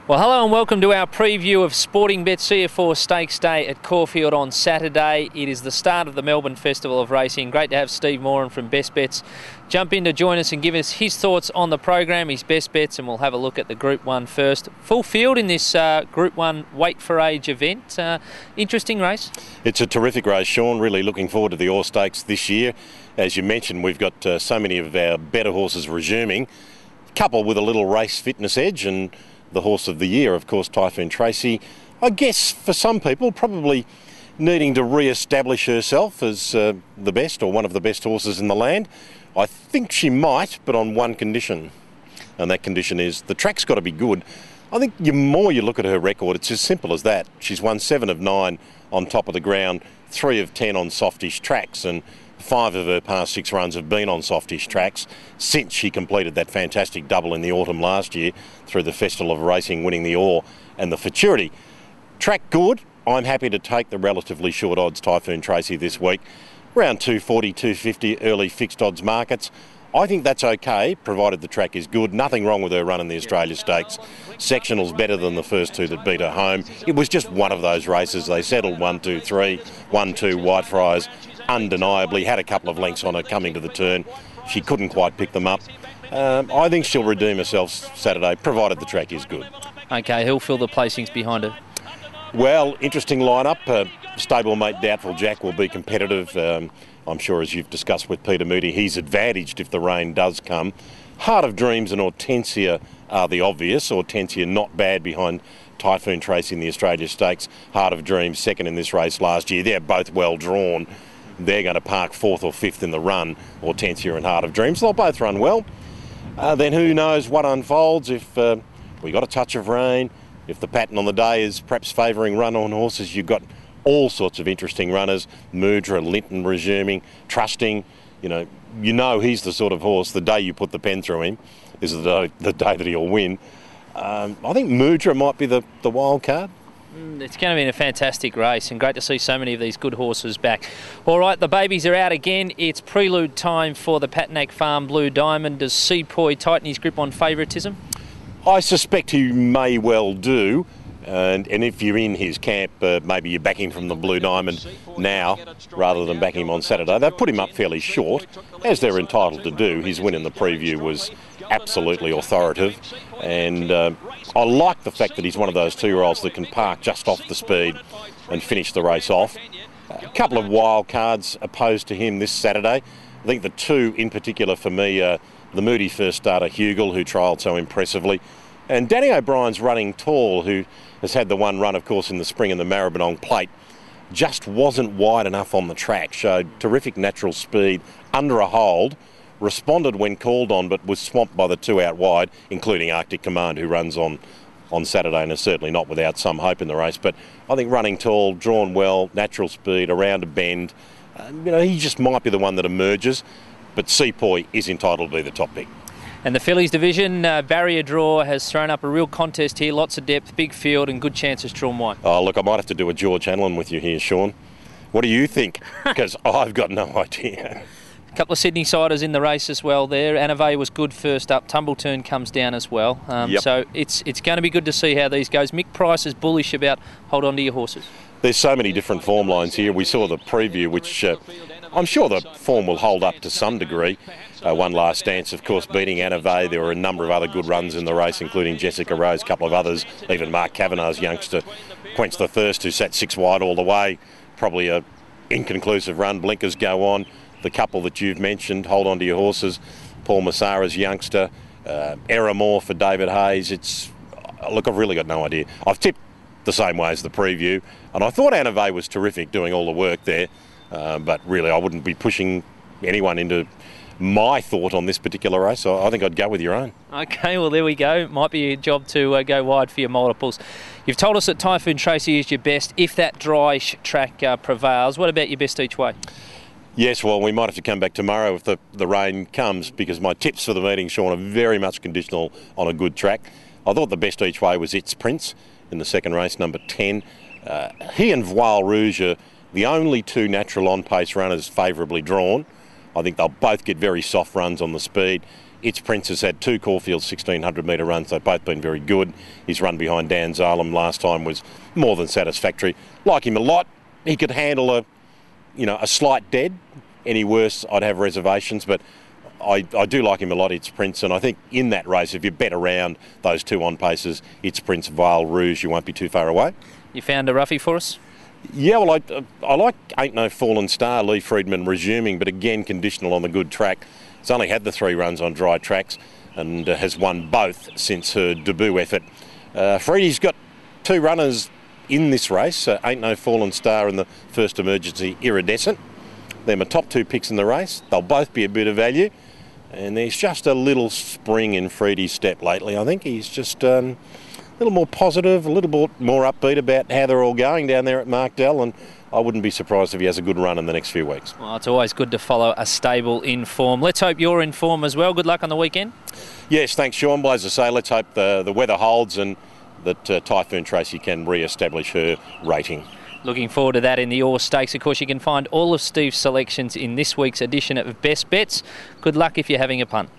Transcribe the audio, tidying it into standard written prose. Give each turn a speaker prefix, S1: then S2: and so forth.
S1: Well, hello and welcome to our preview of Sporting Bet CF Orr Stakes Day at Caulfield on Saturday. It is the start of the Melbourne Festival of Racing. Great to have Steve Moran from Best Bets jump in to join us and give us his thoughts on the program, his best bets, and we'll have a look at the Group 1 first. Full field in this Group 1 Weight for Age event. Interesting race.
S2: It's a terrific race, Sean. Really looking forward to the Orr Stakes this year. As you mentioned, we've got so many of our better horses resuming, coupled with a little race fitness edge, and the horse of the year, of course, Typhoon Tracy. I guess for some people, probably needing to re-establish herself as the best or one of the best horses in the land. I think she might, but on one condition, and that condition is the track's got to be good. I think the more you look at her record, it's as simple as that. She's won 7 of 9 on top of the ground, 3 of 10 on softish tracks, and 5 of her past 6 runs have been on softish tracks since she completed that fantastic double in the autumn last year through the Festival of Racing, winning the Orr and the Futurity. Track good. I'm happy to take the relatively short odds Typhoon Tracy this week. Around 240, 250 early fixed odds markets. I think that's okay, provided the track is good. Nothing wrong with her run in the Australia Stakes. Sectional's better than the first 2 that beat her home. It was just one of those races. They settled 1-2-3, 1-2 Whitefriars. Undeniably had a couple of lengths on her coming to the turn. She couldn't quite pick them up. I think she'll redeem herself Saturday, provided the track is good.
S1: Okay, who'll fill the placings behind her?
S2: Well, interesting lineup. Stablemate Doubtful Jack will be competitive. I'm sure, as you've discussed with Peter Moody, he's advantaged if the rain does come. Heart of Dreams and Hortensia are the obvious. Hortensia not bad behind Typhoon Tracy in the Australia Stakes. Heart of Dreams second in this race last year. They're both well drawn. They're going to park 4th or 5th in the run, Hortensia and Heart of Dreams. They'll both run well. Then who knows what unfolds if we got a touch of rain, if the pattern on the day is perhaps favouring run-on horses. You've got all sorts of interesting runners. Mudra, Linton resuming, Trusting. You know he's the sort of horse, the day you put the pen through him is the day that he'll win. I think Mudra might be the wild card.
S1: It's going to be a fantastic race and great to see so many of these good horses back. All right, the babies are out again. It's prelude time for the Patnack Farm Blue Diamond. Does Sepoy tighten his grip on favouritism?
S2: I suspect he may well do. And if you're in his camp, maybe you're backing from the Blue Diamond now rather than backing him on Saturday. They've put him up fairly short, as they're entitled to do. His win in the preview was absolutely authoritative. And I like the fact that he's one of those 2-year-olds that can park just off the speed and finish the race off. A couple of wild cards opposed to him this Saturday. I think the 2 in particular for me are the Moody first starter, Hugel, who trialled so impressively, and Danny O'Brien's Running Tall, who has had the one run, of course, in the spring in the Maribyrnong Plate. Just wasn't wide enough on the track, showed terrific natural speed under a hold, responded when called on, but was swamped by the 2 out wide, including Arctic Command, who runs on Saturday and is certainly not without some hope in the race. But I think Running Tall, drawn well, natural speed, around a bend. He just might be the one that emerges, but Sepoy is entitled to be the top pick.
S1: And the fillies division, barrier draw has thrown up a real contest here. Lots of depth, big field and good chances drawn wide.
S2: Oh, look, I might have to do a George Hanlon with you here, Sean. What do you think? Because I've got no idea.
S1: A couple of Sydney siders in the race as well there. Anave was good first up. Tumbleturn comes down as well.
S2: Yep.
S1: So it's going to be good to see how these goes. Mick Price is bullish about hold on to your horses.
S2: There's so many different form lines here. We saw the preview, which I'm sure the form will hold up to some degree. One Last Dance, of course, beating Anave. There were a number of other good runs in the race, including Jessica Rose, a couple of others. Even Mark Kavanagh's youngster, Quench the Thirst, who sat 6 wide all the way. Probably a inconclusive run. Blinkers go on. The couple that you've mentioned, Hold On To Your Horses. Paul Massara's youngster. Eramore for David Hayes. Look, I've really got no idea. I've tipped the same way as the preview, and I thought Anave was terrific doing all the work there, but really I wouldn't be pushing anyone into my thought on this particular race. So I think I'd go with your own.
S1: Okay, well there we go. Might be a job to go wide for your multiples. You've told us that Typhoon Tracy is your best if that dry track prevails. What about your best each way?
S2: Yes, well, we might have to come back tomorrow if the rain comes, because my tips for the meeting, Sean, are very much conditional on a good track. I thought the best each way was It's Prince in the second race, number 10. He and Voile Rouge are the only 2 natural on-pace runners favourably drawn. I think they'll both get very soft runs on the speed. Its Prince has had 2 Caulfield 1600 metre runs. They've both been very good. His run behind Dan Zalem last time was more than satisfactory. Like him a lot. He could handle a slight dead. Any worse, I'd have reservations, but I do like him a lot, Its Prince, and I think in that race, if you bet around those 2 on paces, Its Prince, Vale Rouge, you won't be too far away.
S1: You found a roughie for us?
S2: Yeah, well, I like Ain't No Fallen Star, Lee Freedman resuming, but again, conditional on the good track. It's only had the 3 runs on dry tracks and has won both since her debut effort. Freddie's got 2 runners in this race, Ain't No Fallen Star and the First Emergency Iridescent. They're my top 2 picks in the race. They'll both be a bit of value. And there's just a little spring in Freddie's step lately. I think he's just a little more positive, a little bit more upbeat about how they're all going down there at Markdale, and I wouldn't be surprised if he has a good run in the next few weeks.
S1: Well, it's always good to follow a stable in form. Let's hope you're in form as well. Good luck on the weekend.
S2: Yes, thanks, Sean. Well, as I say, let's hope the weather holds and that Typhoon Tracy can re-establish her rating.
S1: Looking forward to that in the Orr Stakes. Of course, you can find all of Steve's selections in this week's edition of Best Bets. Good luck if you're having a punt.